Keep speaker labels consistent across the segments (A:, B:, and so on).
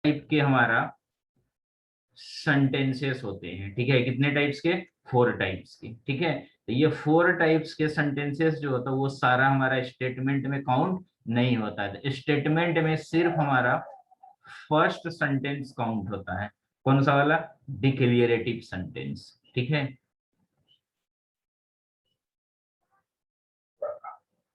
A: Type के हमारा sentences होते हैं, ठीक है। कितने टाइप्स के? 4 टाइप्स के, ठीक है। तो ये 4 टाइप्स के सेंटेंसेस जो होता है वो सारा हमारा स्टेटमेंट में काउंट नहीं होता है। स्टेटमेंट में सिर्फ हमारा फर्स्ट सेंटेंस काउंट होता है। कौन सा वाला? डिक्लेरेटिव सेंटेंस, ठीक है।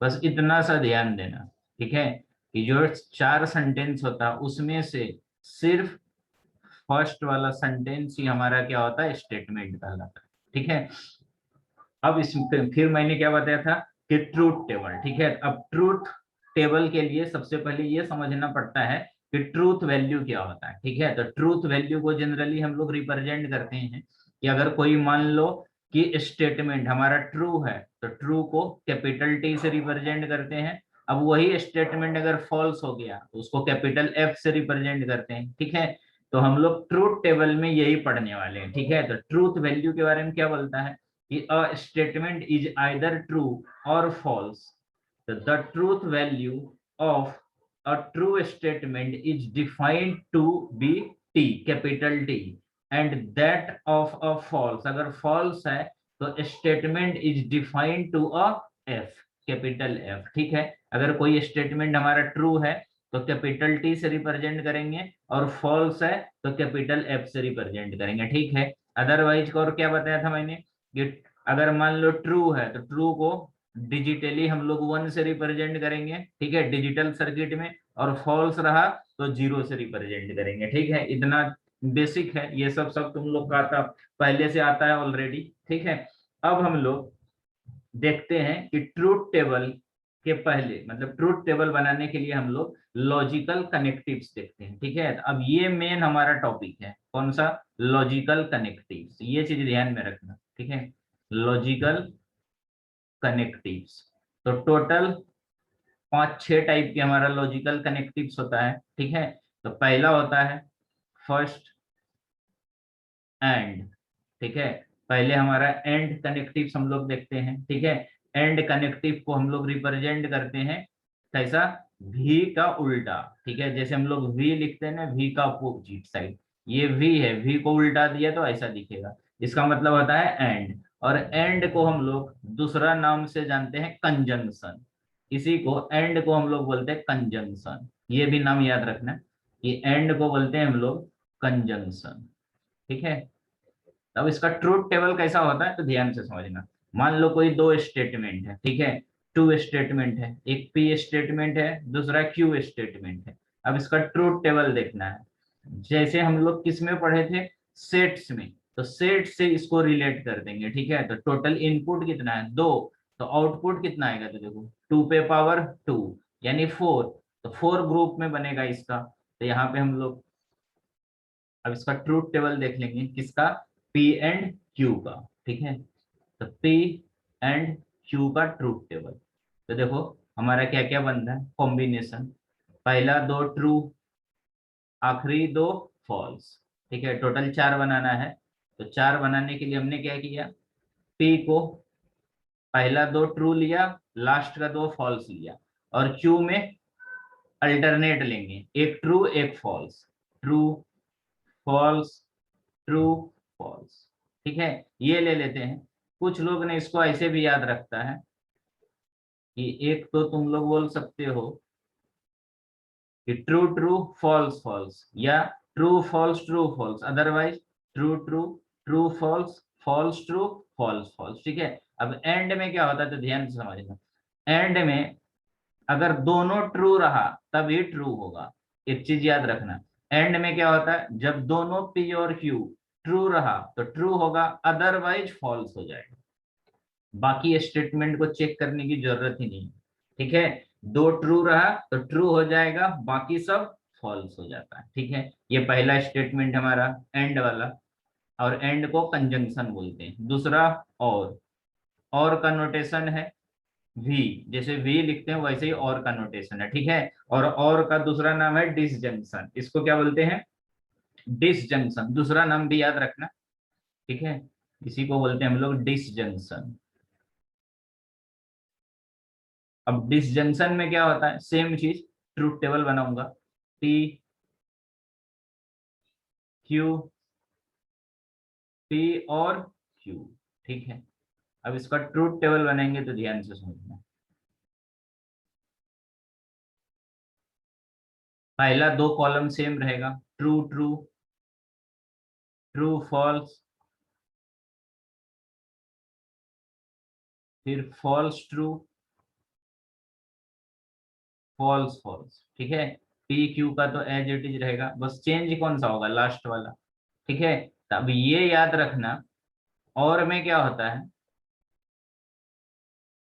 A: बस इतना सा ध्यान देना, ठीक है, कि जो 4 सेंटेंस होता है उसमें से सिर्फ फर्स्ट वाला सेंटेंस ही हमारा क्या होता है? स्टेटमेंट कहलाता है, ठीक है। अब इसमें फिर मैंने क्या बताया था कि ट्रूथ टेबल, ठीक है। अब ट्रूथ टेबल के लिए सबसे पहले ये समझना पड़ता है कि ट्रूथ वैल्यू क्या होता है, ठीक है। तो ट्रूथ वैल्यू को जनरली हम लोग रिप्रेजेंट करते हैं कि अगर कोई मान लो कि स्टेटमेंट हमारा ट्रू है तो ट्रू को कैपिटल टी से रिप्रेजेंट करते हैं। अब वही स्टेटमेंट अगर फॉल्स हो गया तो उसको कैपिटल एफ से रिप्रेजेंट करते हैं, ठीक है। तो हम लोग ट्रूथ टेबल में यही पढ़ने वाले हैं, ठीक है। तो ट्रूथ वैल्यू के बारे में क्या बोलता है कि a statement is either true or false. The truth value of a true statement is defined to be T, capital T, and that of a false, अगर false है तो statement is defined to a F, capital F, ठीक है। अगर कोई statement हमारा true है तो कैपिटल टी से रिप्रेजेंट करेंगे और फॉल्स है तो कैपिटल एफ से रिप्रेजेंट करेंगे, ठीक है। अदरवाइज और क्या बताया था मैंने कि अगर मान लो ट्रू है तो ट्रू को डिजिटली हम लोग 1 से रिप्रेजेंट करेंगे, ठीक है, डिजिटल सर्किट में। और फॉल्स रहा तो 0 से रिप्रेजेंट करेंगे, ठीक है। इतना बेसिक है, ये सब तुम लोग का आता पहले से आता है ऑलरेडी, ठीक है। अब हम लोग देखते हैं कि ट्रूथ टेबल के पहले मतलब ट्रूथ टेबल बनाने के लिए हम लोग लॉजिकल कनेक्टिव्स देखते हैं, ठीक है। अब ये मेन हमारा टॉपिक है, कौन सा? लॉजिकल कनेक्टिव्स, ये चीज ध्यान में रखना, ठीक है। लॉजिकल कनेक्टिव्स, तो टोटल 5-6 टाइप के हमारा लॉजिकल कनेक्टिव्स होता है, ठीक है। तो पहला होता है फर्स्ट एंड, ठीक है। पहले हमारा एंड कनेक्टिव्स हम लोग देखते हैं, ठीक है। एंड कनेक्टिव को हम लोग रिप्रेजेंट करते हैं कैसा? वी का उल्टा, ठीक है। जैसे हम लोग वी लिखते हैं ना, वी का अपोजिट साइड, ये वी है, वी को उल्टा दिया तो ऐसा दिखेगा, इसका मतलब होता है एंड। और एंड को हम लोग दूसरा नाम से जानते हैं कंजंक्शन, इसी को एंड को हम लोग बोलते हैं कंजंक्शन, ये भी नाम याद रखना कि एंड को बोलते हैं हम लोग कंजंक्शन, ठीक है। अब इसका ट्रूथ टेबल कैसा होता है तो ध्यान से समझना। मान लो कोई 2 स्टेटमेंट है, ठीक है, 2 स्टेटमेंट है, एक पी स्टेटमेंट है, दूसरा क्यू स्टेटमेंट है। अब इसका ट्रूथ टेबल देखना है, जैसे हम लोग किस में पढ़े थे? सेट्स में। तो सेट से इसको रिलेट कर देंगे, ठीक है। तो टोटल इनपुट कितना है? 2, तो आउटपुट कितना आएगा? तो देखो 2 पे पावर 2 यानी 4, तो 4 ग्रुप में बनेगा इसका। तो यहाँ पे हम लोग अब इसका ट्रूथ टेबल देख लेंगे, किसका? पी एंड क्यू का, ठीक है। तो पी एंड क्यू का ट्रूथ टेबल, तो देखो हमारा क्या क्या बनता है कॉम्बिनेशन। पहला 2 ट्रू, आखिरी 2 फॉल्स, ठीक है। टोटल 4 बनाना है। तो 4 बनाने के लिए हमने क्या किया? पी को पहला 2 ट्रू लिया, लास्ट का 2 फॉल्स लिया, और क्यू में अल्टरनेट लेंगे, एक ट्रू एक false, true false, true false, ठीक है। ये ले लेते हैं। कुछ लोग ने इसको ऐसे भी याद रखता है कि एक तो तुम लोग बोल सकते हो कि ट्रू ट्रू फॉल्स फॉल्स, या true false true false, otherwise true true true false false true false false, ठीक है। अब एंड में क्या होता है तो ध्यान से समझना। एंड में अगर दोनों ट्रू रहा तभी ट्रू होगा, एक चीज याद रखना। एंड में क्या होता है? जब दोनों पी और क्यू ट्रू रहा तो ट्रू होगा, अदरवाइज फॉल्स हो जाएगा। बाकी स्टेटमेंट को चेक करने की जरूरत ही नहीं, ठीक है। 2 ट्रू रहा तो ट्रू हो जाएगा, बाकी सब फॉल्स हो जाता है, ठीक है। ये पहला स्टेटमेंट हमारा एंड वाला, और एंड को कंजंक्शन बोलते हैं। दूसरा और का नोटेशन है वी, जैसे वी लिखते हैं वैसे ही और का नोटेशन है, ठीक है। और का दूसरा नाम है डिसजंक्शन, इसको क्या बोलते हैं? डिसजंक्शन, दूसरा नाम भी याद रखना, ठीक है। इसी को बोलते हैं हम लोग डिसजंक्शन। अब डिसजंक्शन में क्या होता है? सेम चीज, ट्रूथ टेबल बनाऊंगा, टी क्यू, पी और क्यू। ठीक है, अब इसका ट्रूथ टेबल बनेंगे तो ध्यान से समझना। पहला दो कॉलम सेम रहेगा, ट्रू ट्रू, ट्रू फॉल्स, फिर फॉल्स ट्रू, फॉल्स फॉल्स। ठीक है, पी क्यू का तो एज इट इज रहेगा, बस चेंज कौन सा होगा, लास्ट वाला। ठीक है, तो अब ये याद रखना, और में क्या होता है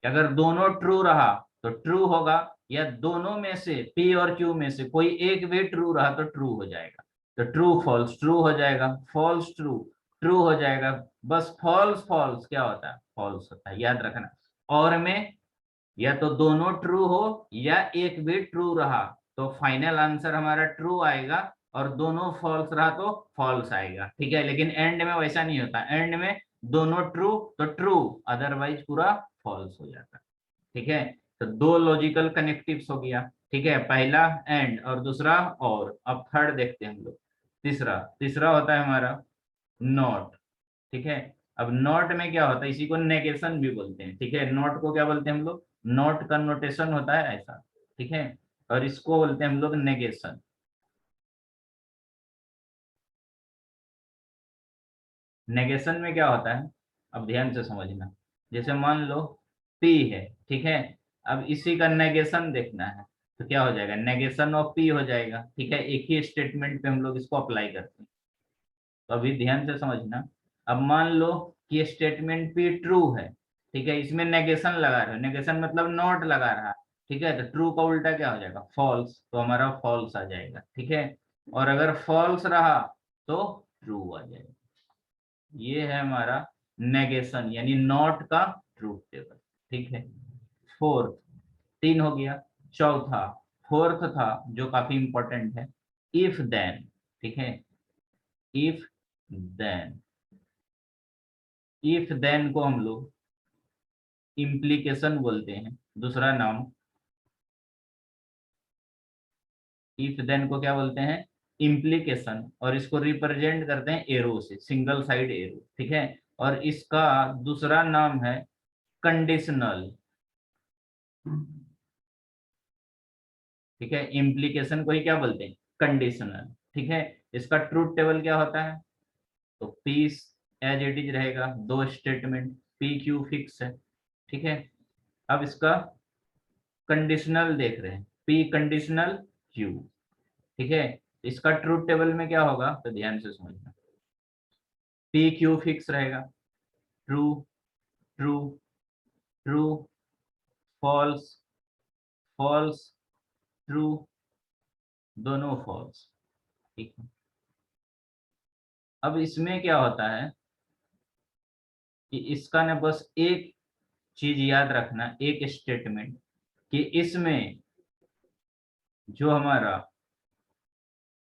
A: कि अगर दोनों ट्रू रहा तो ट्रू होगा, या दोनों में से पी और क्यू में से कोई एक भी ट्रू रहा तो ट्रू हो जाएगा। तो ट्रू फॉल्स ट्रू हो जाएगा, फॉल्स ट्रू ट्रू हो जाएगा। बस फॉल्स फॉल्स क्या होता है, फॉल्स होता है, याद रखना। और में या तो दोनों ट्रू हो या एक भी ट्रू रहा तो फाइनल आंसर हमारा ट्रू आएगा, और दोनों फॉल्स रहा तो फॉल्स आएगा। ठीक है, लेकिन एंड में वैसा नहीं होता, एंड में दोनों ट्रू तो ट्रू, अदरवाइज पूरा फॉल्स हो जाता है। ठीक है, तो दो लॉजिकल कनेक्टिव्स हो गया। ठीक है, पहला एंड और दूसरा और। अब थर्ड देखते हैं हम लोग, तीसरा। तीसरा होता है हमारा नॉट। ठीक है, अब नॉट में क्या होता है, इसी को नेगेशन भी बोलते हैं। ठीक है, नॉट को क्या बोलते हैं हम लोग, नॉट का नोटेशन होता है ऐसा। ठीक है, और इसको बोलते हैं हम लोग नेगेशन। नेगेशन में क्या होता है, अब ध्यान से समझना। जैसे मान लो पी है, ठीक है, अब इसी का नेगेशन देखना है, तो क्या हो जाएगा, नेगेशन ऑफ पी हो जाएगा। ठीक है, एक ही स्टेटमेंट पे हम लोग इसको अप्लाई करते हैं। तो अभी ध्यान से समझना। अब मान लो कि स्टेटमेंट पी ट्रू है, ठीक है, इसमें नेगेशन लगा रहे हो, नेगेशन मतलब नॉट लगा रहा है। ठीक है, तो ट्रू का उल्टा क्या हो जाएगा, फॉल्स, तो हमारा फॉल्स आ जाएगा। ठीक है, और अगर फॉल्स रहा तो ट्रू आ जाएगा। ये है हमारा नेगेशन यानी नॉट का ट्रूथ टेबल। ठीक है, फोर्थ, तीन हो गया। चौथा, फोर्थ था जो काफी इंपॉर्टेंट है, इफ देन। ठीक है, इफ देन। इफ देन को हम लोग इम्प्लीकेशन बोलते हैं, दूसरा नाम। इफ देन को क्या बोलते हैं, इम्प्लीकेशन, और इसको रिप्रेजेंट करते हैं एरो से, सिंगल साइड एरो। ठीक है, और इसका दूसरा नाम है कंडीशनल। ठीक है, इम्प्लीकेशन को ही क्या बोलते हैं, कंडीशनल। ठीक है, इसका ट्रूथ टेबल क्या होता है, तो पी एज इट इज रहेगा, दो स्टेटमेंट, पी क्यू फिक्स है। ठीक है, अब इसका कंडीशनल देख रहे हैं, पी कंडीशनल क्यू। ठीक है, इसका ट्रूथ टेबल में क्या होगा, तो ध्यान से समझना। पी क्यू फिक्स रहेगा, true true true, false false, true, दोनों फॉल्स। ठीक है, अब इसमें क्या होता है कि इसका ना बस एक चीज याद रखना, एक स्टेटमेंट, कि इसमें जो हमारा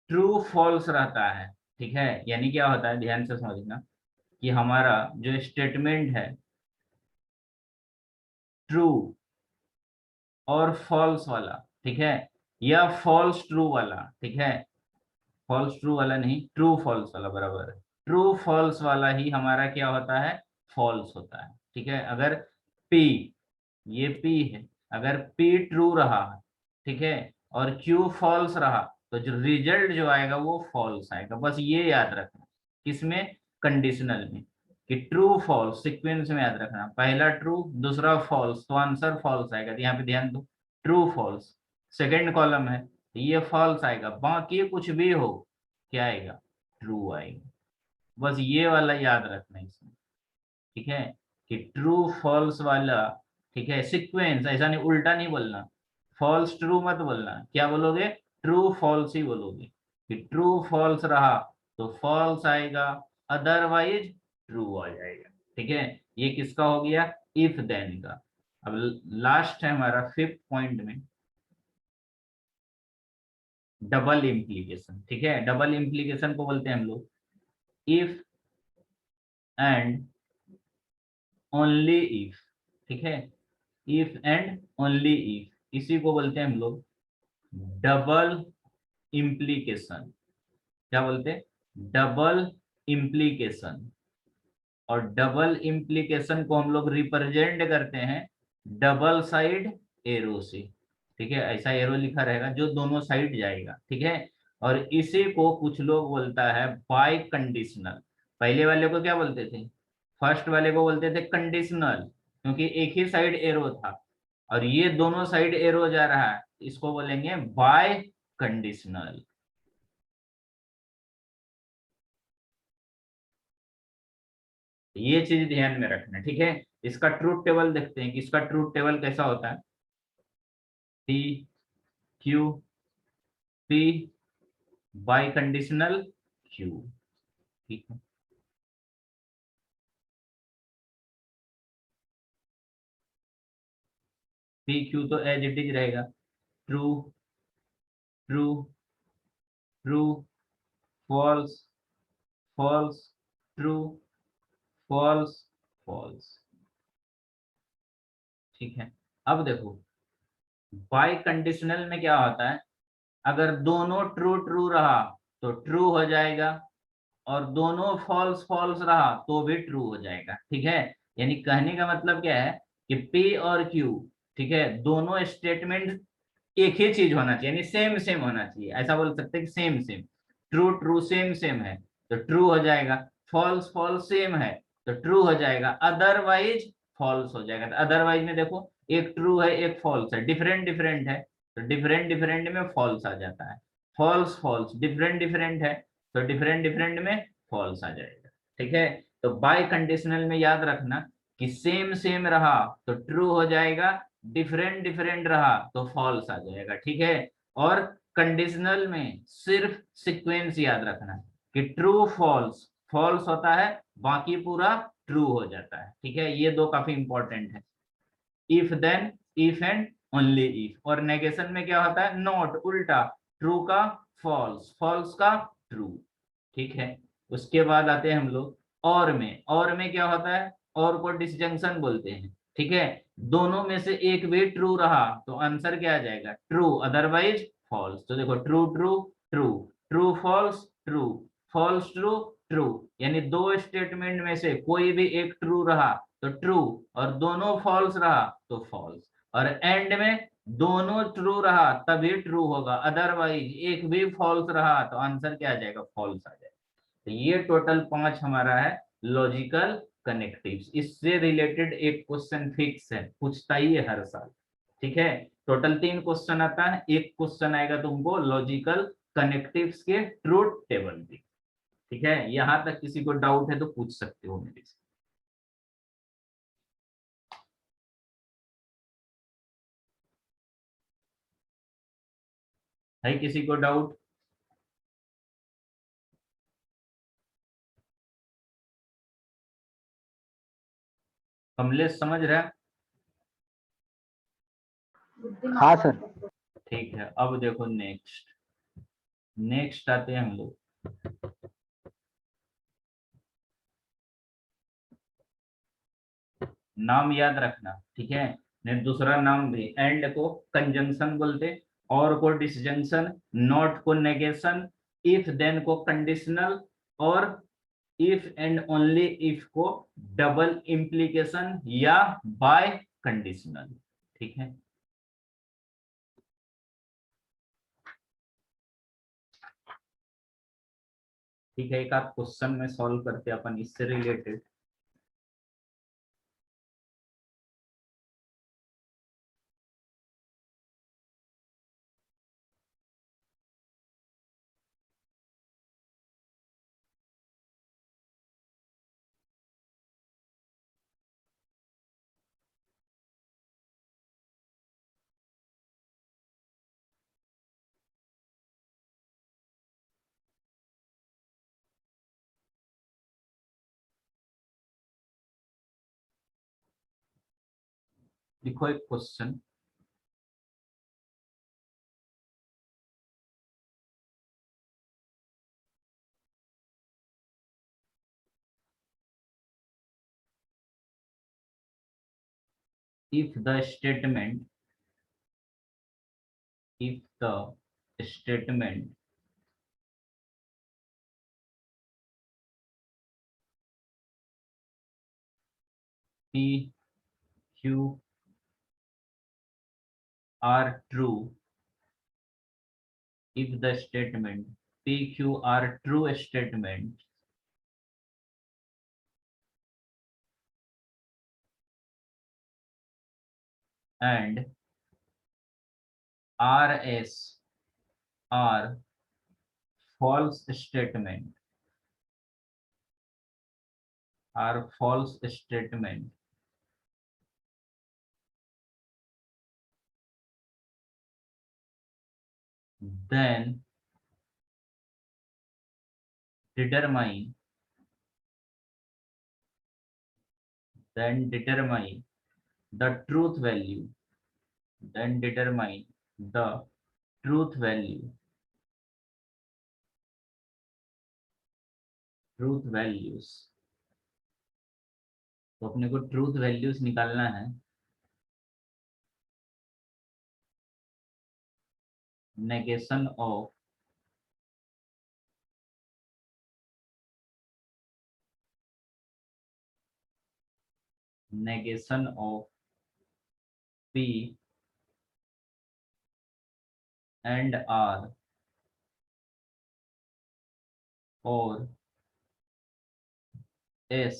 A: ट्रू फॉल्स रहता है। ठीक है, यानी क्या होता है, ध्यान से समझना, कि हमारा जो स्टेटमेंट है ट्रू और फॉल्स वाला, ठीक है, या फॉल्स ट्रू वाला। ठीक है, फॉल्स ट्रू वाला नहीं, ट्रू फॉल्स वाला बराबर है, ट्रू फॉल्स वाला ही हमारा क्या होता है, फॉल्स होता है। ठीक है, अगर पी, ये पी है, अगर पी ट्रू रहा, ठीक है, और क्यू फॉल्स रहा, तो जो रिजल्ट जो आएगा वो फॉल्स आएगा। बस ये याद रखना, किसमें, कंडीशनल में, कि ट्रू फॉल्स सीक्वेंस में याद रखना, पहला ट्रू दूसरा फॉल्स तो आंसर फॉल्स आएगा। तो यहाँ पे ध्यान दो, ट्रू फॉल्स, सेकेंड कॉलम है तो ये फॉल्स आएगा, बाकी कुछ भी हो क्या आएगा, ट्रू आएगा। बस ये वाला याद रखना इसमें। ठीक है, कि ट्रू फॉल्स वाला, ठीक है, सीक्वेंस, ऐसा नहीं, उल्टा नहीं बोलना, फॉल्स ट्रू मत बोलना, क्या बोलोगे, ट्रू फॉल्स ही बोलोगे। कि ट्रू फॉल्स रहा तो फॉल्स आएगा, अदरवाइज ट्रू आ जाएगा। ठीक है, ये किसका हो गया, इफ देन का। अब लास्ट है हमारा फिफ्थ पॉइंट में, डबल इम्प्लीकेशन। ठीक है, डबल इम्प्लीकेशन को बोलते हैं हम लोग इफ एंड ओनली इफ। ठीक है, इफ एंड ओनली इफ, इसी को बोलते हैं हम लोग डबल इम्प्लीकेशन। क्या बोलते हैं, डबल इम्प्लीकेशन, और डबल इम्प्लीकेशन को हम लोग रिप्रेजेंट करते हैं डबल साइड एरो से। ठीक है, ऐसा एरो लिखा रहेगा जो दोनों साइड जाएगा। ठीक है, और इसी को कुछ लोग बोलता है बाय कंडीशनल। पहले वाले को क्या बोलते थे? फर्स्ट वाले को बोलते थे कंडीशनल, क्योंकि एक ही साइड एरो था, और ये दोनों साइड एरो जा रहा है, इसको बोलेंगे बाय कंडीशनल। ये चीज ध्यान में रखना। ठीक है, इसका ट्रूथ टेबल देखते हैं कि इसका ट्रूथ टेबल कैसा होता है। T Q P biconditional Q. ठीक है, पी क्यू तो एज इट इज रहेगा। True true true, false false, true false false. ठीक है, अब देखो बाई कंडीशनल में क्या होता है, अगर दोनों ट्रू ट्रू रहा तो ट्रू हो जाएगा, और दोनों फॉल्स फॉल्स रहा तो भी ट्रू हो जाएगा। ठीक है, यानी कहने का मतलब क्या है कि P और Q, ठीक है, दोनों स्टेटमेंट एक ही चीज होना चाहिए, यानी सेम सेम होना चाहिए। ऐसा बोल सकते हैं कि same same, true true same same है तो ट्रू हो जाएगा, फॉल्स फॉल्स सेम है तो ट्रू हो जाएगा, अदरवाइज फॉल्स हो जाएगा। अदरवाइज में देखो एक ट्रू है एक फॉल्स है, डिफरेंट डिफरेंट है तो डिफरेंट डिफरेंट में फॉल्स आ जाता है, फॉल्स फॉल्स डिफरेंट डिफरेंट है तो डिफरेंट डिफरेंट में फॉल्स आ जाएगा। ठीक है, तो बाय कंडीशनल में याद रखना कि सेम सेम रहा तो ट्रू हो जाएगा, डिफरेंट डिफरेंट रहा तो फॉल्स आ जाएगा। ठीक है, और कंडीशनल में सिर्फ सीक्वेंस याद रखना कि ट्रू फॉल्स फॉल्स होता है, बाकी पूरा ट्रू हो जाता है। ठीक है, ये दो काफी इंपॉर्टेंट है। If then, if and only if. और नेगेशन में क्या होता है? नॉट, उल्टा, ट्रू का फॉल्स, फॉल्स का ट्रू। ठीक है, उसके बाद आते हैं हम लोग और में क्या होता है? और को डिसजंक्शन बोलते हैं। ठीक है, दोनों में से एक भी ट्रू रहा तो आंसर क्या आ जाएगा? True, otherwise false. तो देखो true true true, true false true, false true true, यानी दो स्टेटमेंट में से कोई भी एक ट्रू रहा तो ट्रू, और दोनों फॉल्स रहा तो फॉल्स, और एंड में दोनों ट्रू रहा तभी ट्रू होगा, अदरवाइज एक भी फॉल्स रहा तो आंसर क्या आ जाएगा? फॉल्स आ जाएगा। तो ये टोटल 5 हमारा है लॉजिकल कनेक्टिव्स। इससे रिलेटेड एक क्वेश्चन फिक्स है, पूछता ही है हर साल। ठीक है, टोटल 3 क्वेश्चन आता है, एक क्वेश्चन आएगा तुमको लॉजिकल कनेक्टिव्स के ट्रूथ टेबल की। ठीक है, यहां तक किसी को डाउट है तो पूछ सकते हो मेरे से। है किसी को डाउट? कमलेश समझ रहा है?
B: हाँ सर।
A: ठीक है, अब देखो नेक्स्ट, नेक्स्ट आते हैं हम लोग। नाम याद रखना। ठीक है, नहीं दूसरा नाम भी, एंड को कंजंक्शन बोलते, और को डिसजंक्शन, नॉट को नेगेशन, इफ देन को कंडीशनल, और इफ एंड ओनली इफ को डबल इम्प्लीकेशन या बाय कंडीशनल। ठीक है, ठीक है, एक आध क्वेश्चन में सॉल्व करते अपन इससे रिलेटेड। लिखो एक question. if the statement if the statement P Q are true if the statement P Q are true statement and R S are false statement then determine the truth value then determine the truth value truth values. तो अपने को truth values निकालना है। Negation of P and R और S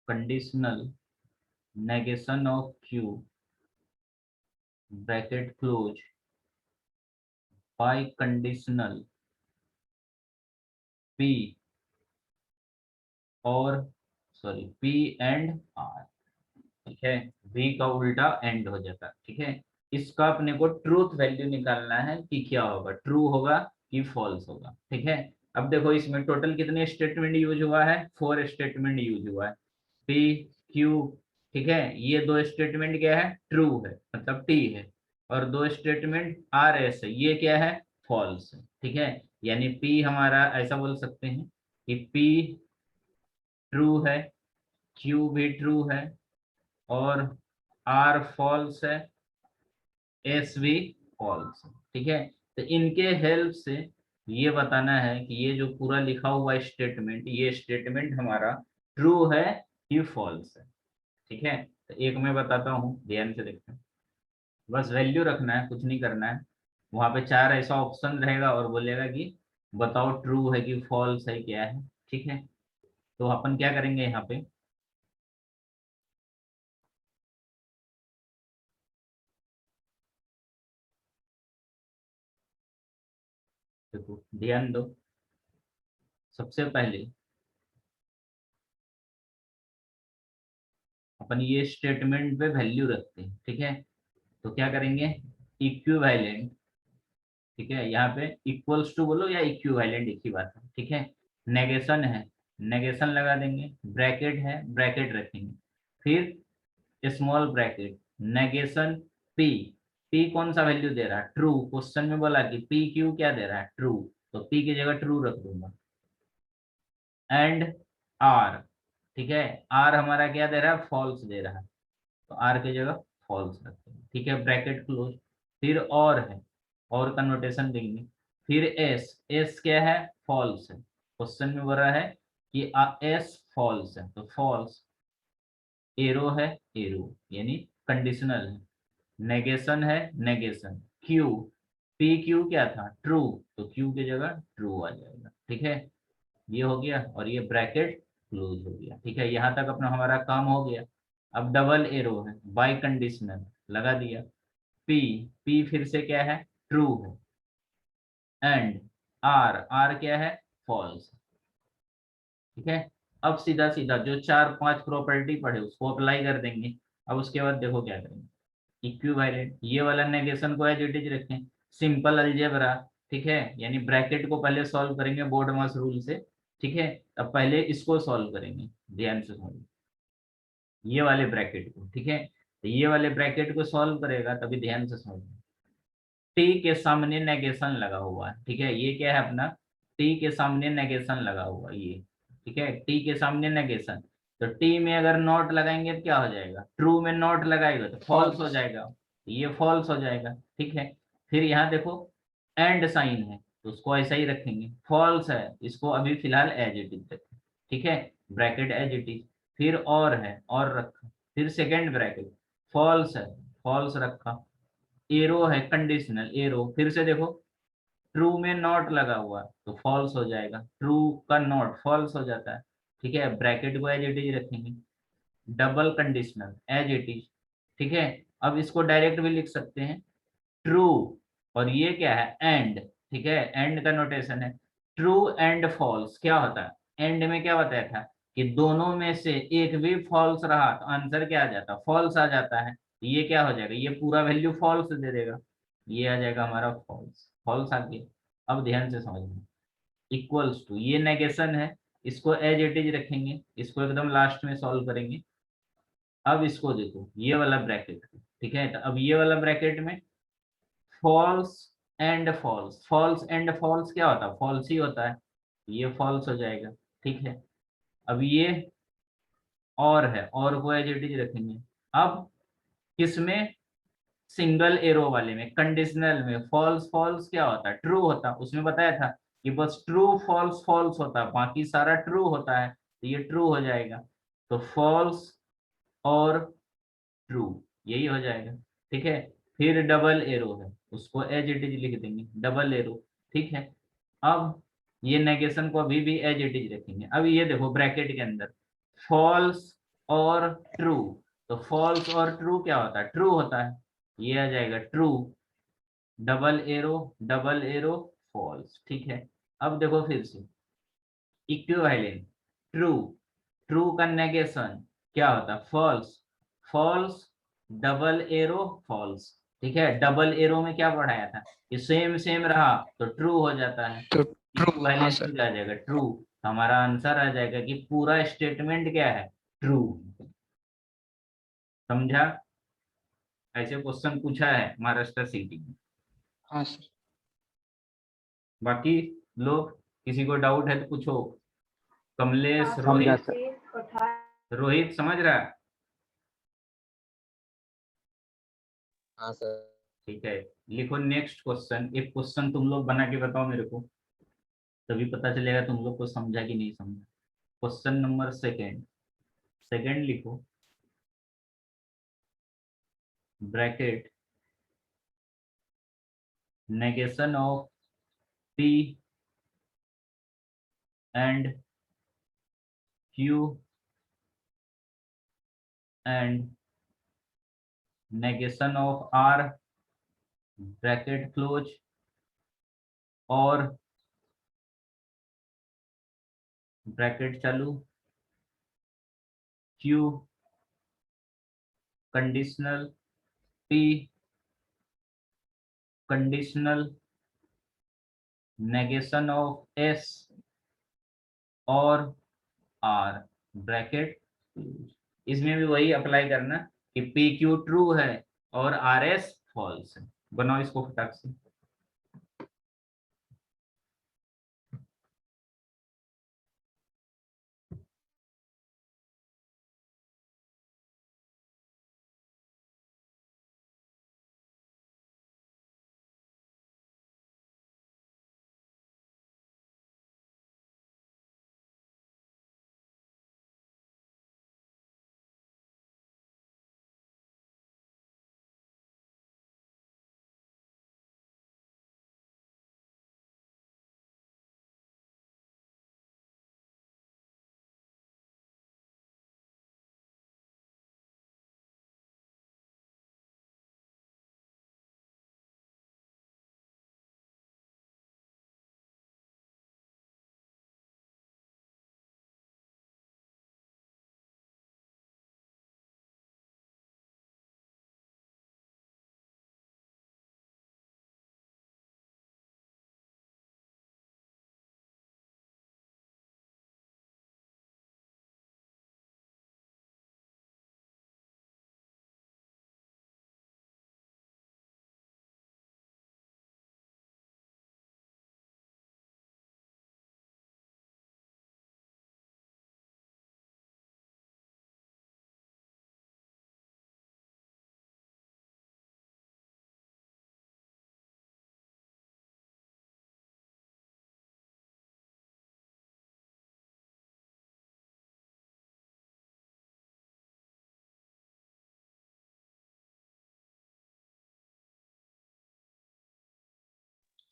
A: conditional negation of Q bracket close by conditional P और P and R। ठीक है, V का उल्टा एंड हो जाता है। ठीक है, इसका अपने को ट्रूथ वैल्यू निकालना है कि क्या होगा, ट्रू होगा कि फॉल्स होगा। ठीक है, अब देखो इसमें टोटल कितने स्टेटमेंट यूज हुआ है, 4 स्टेटमेंट यूज हुआ है। P Q, ठीक है, ये 2 स्टेटमेंट क्या है, ट्रू है मतलब T है, और 2 स्टेटमेंट आर एस है, ये क्या है, फॉल्स है। ठीक है, यानी P हमारा ऐसा बोल सकते हैं कि P ट्रू है, Q भी ट्रू है और R फॉल्स है, एस भी फॉल्स। ठीक है, तो इनके हेल्प से ये बताना है कि ये जो पूरा लिखा हुआ स्टेटमेंट, ये स्टेटमेंट हमारा ट्रू है कि फॉल्स है। ठीक है, तो एक मैं बताता हूँ, ध्यान से देखते हैं। बस वैल्यू रखना है, कुछ नहीं करना है। वहां पे 4 ऐसा ऑप्शन रहेगा और बोलेगा कि बताओ ट्रू है कि फॉल्स है, क्या है। ठीक है, तो अपन क्या करेंगे यहाँ पे, देखो ध्यान दो। सबसे पहले अपन ये स्टेटमेंट पे वैल्यू रखते हैं। ठीक है, तो क्या करेंगे, इक्विवेलेंट। ठीक है, यहाँ पे इक्वल्स टू बोलो या इक्विवेलेंट, एक ही बात है। ठीक है, नेगेशन है, नेगेशन लगा देंगे, ब्रैकेट है, ब्रैकेट रखेंगे, फिर small bracket, negation P. P कौन सा वैल्यू दे रहा है, ट्रू। क्वेश्चन में बोला कि पी क्यू क्या दे रहा है, ट्रू, तो पी की जगह ट्रू रख दूंगा। एंड आर, ठीक है, आर हमारा क्या दे रहा है, फॉल्स दे रहा है, तो आर की जगह फॉल्स रखते हैं। ठीक है, ब्रैकेट क्लोज। फिर और है, और का नोटेशन देंगे। फिर एस, एस क्या है, फॉल्स है। क्वेश्चन में बोल रहा है कि एस फॉल्स है, तो फॉल्स। एरो है, एरो यानी कंडीशनल है। नेगेशन है, नेगेशन। क्यू, पी क्यू क्या था, ट्रू, तो क्यू की जगह ट्रू आ जाएगा। ठीक है, ये हो गया और ये ब्रैकेट क्लोज हो गया। ठीक है, यहाँ तक अपना हमारा काम हो गया। अब डबल एरो है, बाय कंडीशनल लगा दिया। पी, पी फिर से क्या है, ट्रू है। एंड आर, आर क्या है, फॉल्स। ठीक है, अब सीधा सीधा जो 4-5 प्रॉपर्टी पढ़े उसको अप्लाई कर देंगे। अब उसके बाद देखो क्या करेंगे, इक्विवेलेंट, ये वाला नेगेशन को एज इट इज रखें। सिंपल अलजेब्रा, ठीक है, यानी ब्रैकेट को पहले सॉल्व करेंगे बोर्ड मास रूल से। ठीक है, अब पहले इसको सॉल्व करेंगे, ध्यान से समझो, ये वाले ब्रैकेट को। ठीक है, तो ये वाले ब्रैकेट को सॉल्व करेगा, तभी ध्यान से समझो। टी के सामने नेगेशन लगा हुआ है। ठीक है, ये क्या है अपना, टी के सामने नेगेशन लगा हुआ है ये। ठीक है, टी के सामने नेगेशन, तो टी में अगर नॉट लगाएंगे तो क्या हो जाएगा, ट्रू में नॉट लगाएगा तो फॉल्स हो जाएगा, ये फॉल्स हो जाएगा। ठीक है, फिर यहाँ देखो एंड साइन है, तो उसको ऐसा ही रखेंगे। फॉल्स है, इसको अभी फिलहाल एज इट इज रखें। ठीक है, ब्रैकेट एज इट इज। फिर और है और रखा, फिर सेकेंड ब्रैकेट, फॉल्स है फॉल्स रखा, एरो है कंडीशनल एरो, फिर से देखो ट्रू में नॉट लगा हुआ तो फॉल्स हो जाएगा, ट्रू का नॉट फॉल्स हो जाता है, ठीक है, ब्रैकेट को एज इट इज रखेंगे, double conditional as it is, ठीक है। अब इसको डायरेक्ट भी लिख सकते हैं, ट्रू, और ये क्या है एंड, ठीक है, एंड का नोटेशन है, ट्रू एंड फॉल्स क्या होता है, एंड में क्या बताया था कि दोनों में से एक भी फॉल्स रहा तो आंसर क्या आ जाता, फॉल्स आ जाता है, तो ये क्या हो जाएगा, ये पूरा वैल्यू फॉल्स दे देगा, ये आ जाएगा हमारा फॉल्स, फॉल्स आ गया। अब ध्यान से समझना, इक्वल्स टू ये नेगेशन है, इसको एज इट इज रखेंगे, इसको एकदम लास्ट में सॉल्व करेंगे। अब इसको देखो ये वाला ब्रैकेट, ठीक है, तो अब ये वाला ब्रैकेट में false and false, false and false क्या होता है, फॉल्स ही होता है, ये फॉल्स हो जाएगा, ठीक है। अब ये और है, और को एज इट इज रखेंगे। अब किसमें, सिंगल एरो वाले में, कंडीशनल में फॉल्स फॉल्स क्या होता है, ट्रू होता है, उसमें बताया था कि बस ट्रू फॉल्स फॉल्स होता है, बाकी सारा ट्रू होता है, तो ये ट्रू हो जाएगा, तो फॉल्स और ट्रू यही हो जाएगा, ठीक है। फिर डबल एरो है, उसको एज इट इज लिख देंगे, डबल एरो, ठीक है। अब ये नेगेशन को अभी भी एज इट इज रखेंगे। अब ये देखो ब्रैकेट के अंदर फॉल्स और ट्रू, तो फॉल्स और ट्रू क्या होता है, ट्रू होता है, ये आ जाएगा ट्रू, डबल एरो फॉल्स, ठीक है। अब देखो फिर से इक्विवेलेंट, ट्रू, ट्रू का नेगेशन क्या होता है, false, false double arrow false, ठीक है, डबल एरो में क्या पढ़ाया था कि सेम सेम रहा तो ट्रू हो जाता है,
B: तो ट्रू, हाँ
A: इक्विवेलेंट
B: सर।
A: आ जाएगा ट्रू, तो हमारा आंसर आ जाएगा कि पूरा स्टेटमेंट क्या है, ट्रू। समझा, ऐसे क्वेश्चन पूछा है महाराष्ट्र सिटी में।
B: हाँ सर।
A: बाकी लोग किसी को डाउट है तो पूछो, कमलेश,
C: समझा
A: रोहित,
C: सर।
A: रोहित समझ रहा है,
D: हाँ सर।
A: ठीक है। लिखो नेक्स्ट क्वेश्चन, एक क्वेश्चन तुम लोग बना के बताओ मेरे को, तभी पता चलेगा तुम लोग को समझा कि नहीं समझा। क्वेश्चन नंबर सेकेंड, सेकेंड लिखो, bracket, negation of P and Q and negation of R, bracket close, और ब्रैकेट चालू, Q conditional, P conditional, negation of S और आर, ब्रैकेट, इसमें भी वही अप्लाई करना कि पी क्यू ट्रू है और आर एस फॉल्स है। बनाओ इसको फटाक से।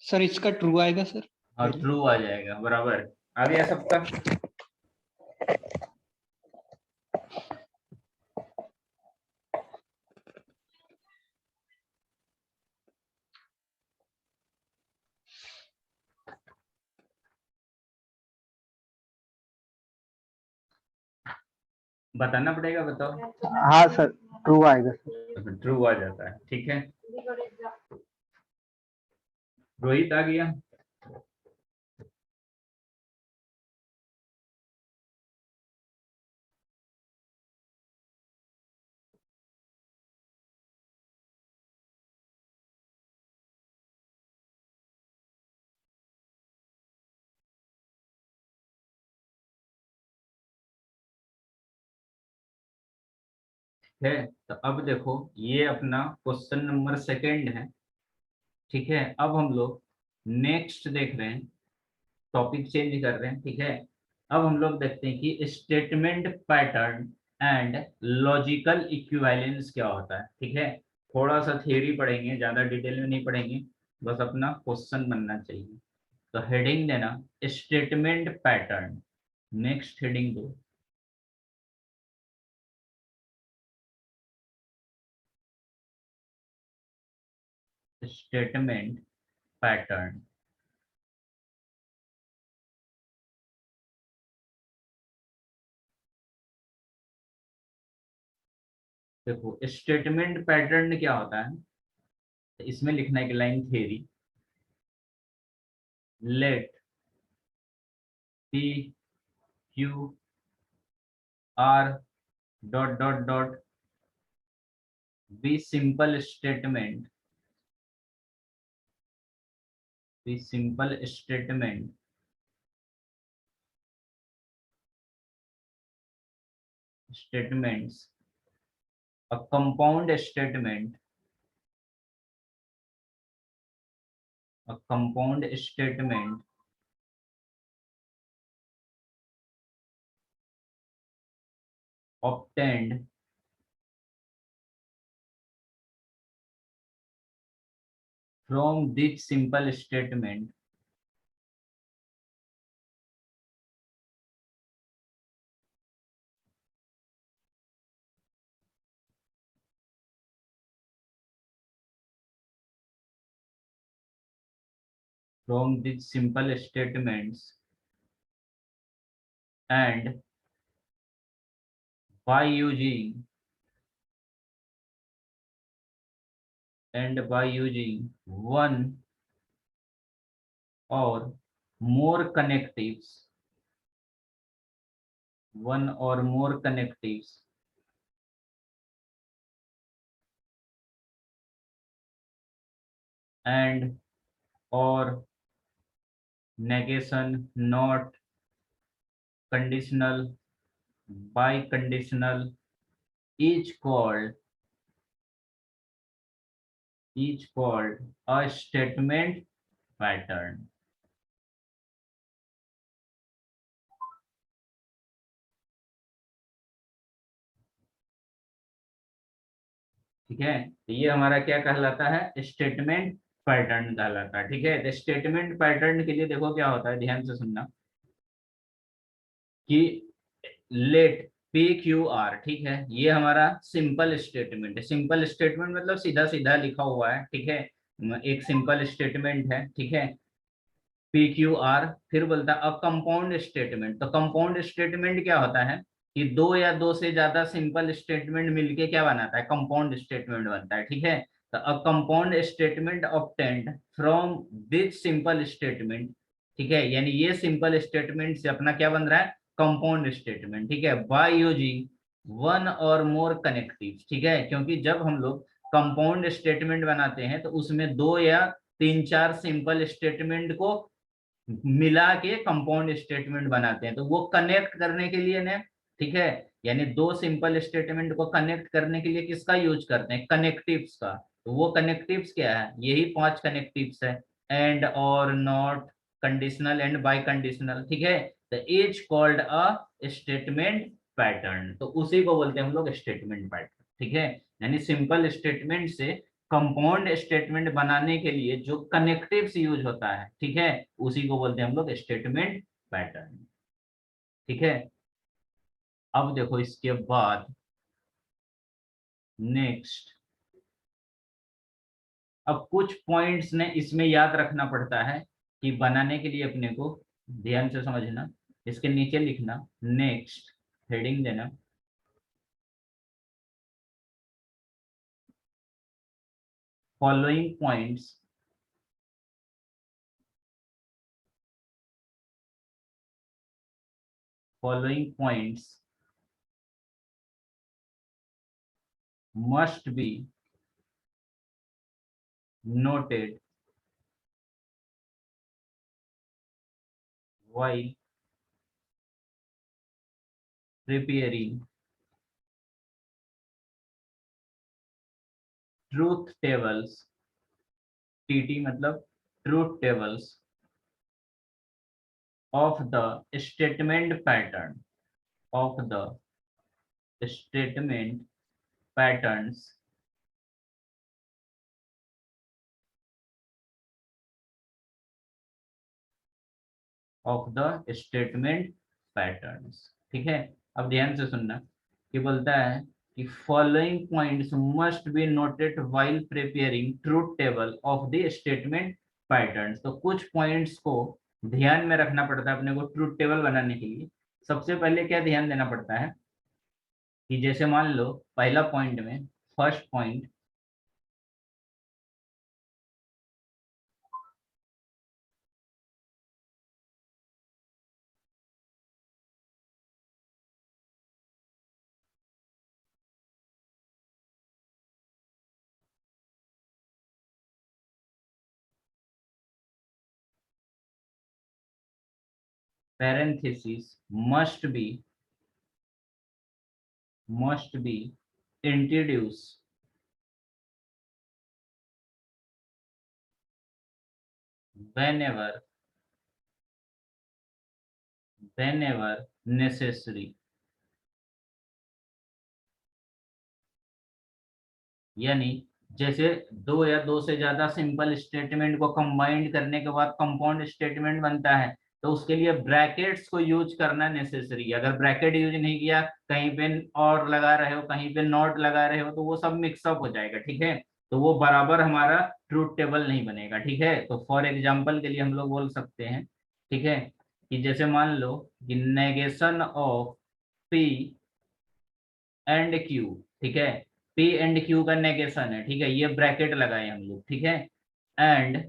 B: सर इसका ट्रू आएगा सर।
A: और ट्रू आ जाएगा, बराबर। आ गया सबका? बताना पड़ेगा, बताओ।
C: हाँ सर, ट्रू आएगा सर।
A: ट्रू आ जाता है, ठीक है। रोहित आ गया। है, तो अब देखो ये अपना क्वेश्चन नंबर सेकंड है, ठीक है। अब हम लोग नेक्स्ट देख रहे हैं, टॉपिक चेंज कर रहे हैं, ठीक है। अब हम लोग देखते हैं कि statement pattern and logical equivalence क्या होता है, ठीक है। थोड़ा सा थियरी पढ़ेंगे, ज्यादा डिटेल में नहीं पढ़ेंगे, बस अपना क्वेश्चन बनना चाहिए। तो हेडिंग देना स्टेटमेंट पैटर्न, नेक्स्ट हेडिंग दो स्टेटमेंट पैटर्न। देखो स्टेटमेंट पैटर्न क्या होता है, तो इसमें लिखना है कि line theory, let P Q R dot dot dot be simple statement, be simple statement statements, a compound statement, a compound statement obtained from this simple statement, from these simple statements and by using one or more connectives, one or more connectives and or negation not conditional biconditional each called a statement pattern, ठीक है। तो ये हमारा क्या कहलाता है, statement pattern कहलाता है, ठीक है। तो स्टेटमेंट पैटर्न के लिए देखो क्या होता है, ध्यान से सुनना कि लेट पी क्यू आर, ठीक है, ये हमारा सिंपल स्टेटमेंट है। सिंपल स्टेटमेंट मतलब सीधा सीधा लिखा हुआ है, ठीक है, एक सिंपल स्टेटमेंट है, ठीक है। पी क्यू आर, फिर बोलता है अब कंपाउंड स्टेटमेंट। तो कंपाउंड स्टेटमेंट क्या होता है कि दो या दो से ज्यादा सिंपल स्टेटमेंट मिलके क्या बनाता है, कंपाउंड स्टेटमेंट बनता है, ठीक है। तो अब compound statement obtained from this simple statement, ठीक है, यानी ये सिंपल स्टेटमेंट से अपना क्या बन रहा है, कंपाउंड स्टेटमेंट, ठीक है, बाय यूजिंग वन और मोर कनेक्टिव, ठीक है। क्योंकि जब हम लोग कंपाउंड स्टेटमेंट बनाते हैं तो उसमें दो या तीन चार सिंपल स्टेटमेंट को मिला के कंपाउंड स्टेटमेंट बनाते हैं, तो वो कनेक्ट करने के लिए ना, ठीक है, यानी दो सिंपल स्टेटमेंट को कनेक्ट करने के लिए किसका यूज करते हैं, कनेक्टिव्स का। तो वो कनेक्टिव्स क्या है, यही पांच कनेक्टिव्स है, एंड और not conditional and bye conditional, ठीक है। तो is called a statement pattern, तो उसी को बोलते हैं हम लोग स्टेटमेंट पैटर्न, ठीक है। यानी सिंपल स्टेटमेंट से कंपाउंड स्टेटमेंट बनाने के लिए जो कनेक्टिव्स यूज होता है, ठीक है, उसी को बोलते हैं हम लोग स्टेटमेंट पैटर्न। ठीक है, अब देखो इसके बाद नेक्स्ट, अब कुछ पॉइंट्स ने इसमें याद रखना पड़ता है कि बनाने के लिए अपने को, ध्यान से समझना, इसके नीचे लिखना नेक्स्ट, हेडिंग देना, following points must be noted while preparing truth tables, TT मतलब truth tables of the statement pattern, of the statement patterns of the statement patterns। ठीक है, अब ध्यान से सुनना कि बोलता है कि following points must be noted while preparing truth table of the statement patterns. तो कुछ पॉइंट्स को ध्यान में रखना पड़ता है अपने को ट्रूथ टेबल बनाने के लिए। सबसे पहले क्या ध्यान देना पड़ता है कि जैसे मान लो पहला पॉइंट में, first point, parenthesis must be introduced whenever necessary। यानी जैसे दो या दो से ज्यादा सिंपल स्टेटमेंट को कंबाइंड करने के बाद कंपाउंड स्टेटमेंट बनता है, तो उसके लिए ब्रैकेट्स को यूज करना नेसेसरी है। अगर ब्रैकेट यूज नहीं किया, कहीं पे और लगा रहे हो, कहीं पे नॉट लगा रहे हो, तो वो सब मिक्सअप हो जाएगा। ठीक है, तो वो बराबर हमारा ट्रूथ टेबल नहीं बनेगा। ठीक है, तो फॉर एग्जाम्पल के लिए हम लोग बोल सकते हैं, ठीक है, कि जैसे मान लो कि negation of P and Q, ठीक है, पी एंड क्यू का नेगेशन है, ठीक है, ये ब्रैकेट लगाए हम लोग, ठीक है, एंड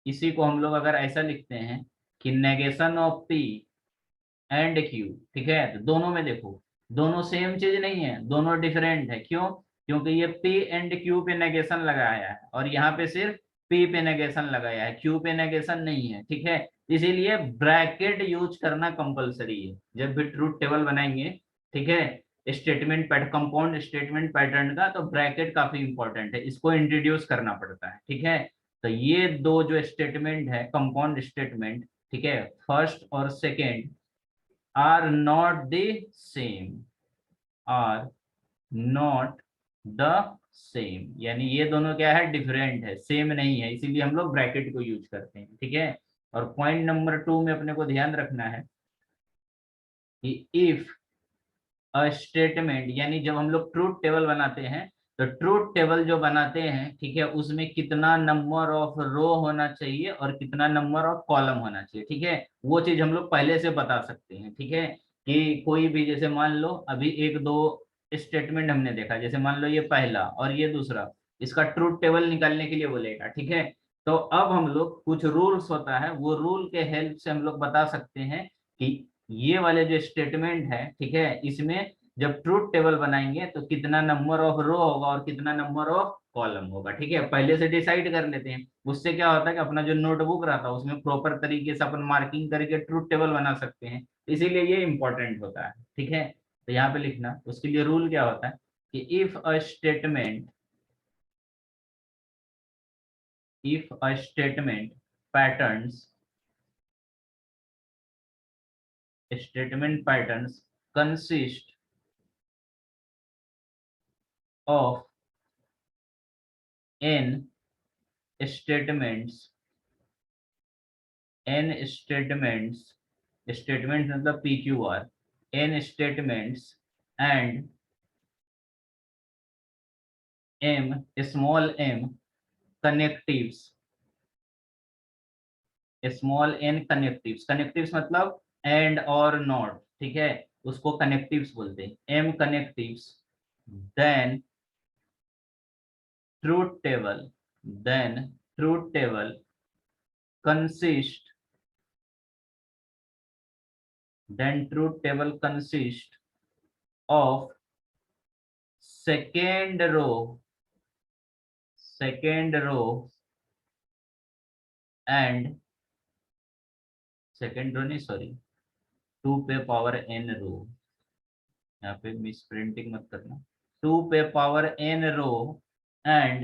A: इसी को हम लोग अगर ऐसा लिखते हैं कि negation of P and Q, ठीक है, तो दोनों में देखो, दोनों सेम चीज नहीं है, दोनों डिफरेंट है। क्यों? क्योंकि ये पी एंड क्यू पे नेगेशन लगाया है और यहाँ पे सिर्फ पी पे नेगेशन लगाया है, क्यू पे नेगेशन नहीं है। ठीक है, इसीलिए ब्रैकेट यूज करना कंपलसरी है जब भी ट्रूथ टेबल बनाएंगे। ठीक है, statement pattern, compound statement pattern का, तो ब्रैकेट काफी इंपॉर्टेंट है, इसको इंट्रोड्यूस करना पड़ता है। ठीक है, तो ये दो जो स्टेटमेंट है कंपाउंड स्टेटमेंट, ठीक है, फर्स्ट और second, are not the same, are not the same, यानी ये दोनों क्या है, डिफरेंट है, सेम नहीं है, इसीलिए हम लोग ब्रैकेट को यूज करते हैं। ठीक है, और पॉइंट नंबर 2 में अपने को ध्यान रखना है कि इफ अ स्टेटमेंट, यानी जब हम लोग ट्रूथ टेबल बनाते हैं, तो ट्रूथ टेबल जो बनाते हैं, ठीक है, उसमें कितना नंबर ऑफ रो होना चाहिए और कितना नंबर ऑफ कॉलम होना चाहिए, ठीक है, वो चीज हम लोग पहले से बता सकते हैं। ठीक है, कि कोई भी, जैसे मान लो अभी एक दो स्टेटमेंट हमने देखा, जैसे मान लो ये पहला और ये दूसरा, इसका ट्रूथ टेबल निकालने के लिए बोलेगा। ठीक है, तो अब हम लोग कुछ रूल्स होता है, वो रूल के हेल्प से हम लोग बता सकते हैं कि ये वाले जो स्टेटमेंट है, ठीक है, इसमें जब ट्रूथ टेबल बनाएंगे तो कितना नंबर ऑफ रो होगा और कितना नंबर ऑफ कॉलम होगा। ठीक है, पहले से डिसाइड कर लेते हैं, उससे क्या होता है कि अपना जो नोटबुक रहता है उसमें प्रॉपर तरीके से अपन मार्किंग करके ट्रूथ टेबल बना सकते हैं, इसीलिए ये इंपॉर्टेंट होता है। ठीक है, तो यहाँ पे लिखना, उसके लिए रूल क्या होता है कि if a statement patterns consist of n statements, statements मतलब PQR, n statements and m small m connectives, small n connectives, connectives मतलब एंड और नॉट, ठीक है, उसको कनेक्टिव्स बोलते हैं, m connectives, then truth table, then truth table consist, then truth table consist of second row and second row नहीं sorry 2 पे power n रो, यहाँ पे मिस प्रिंटिंग मत करना, 2 पे पावर n रो and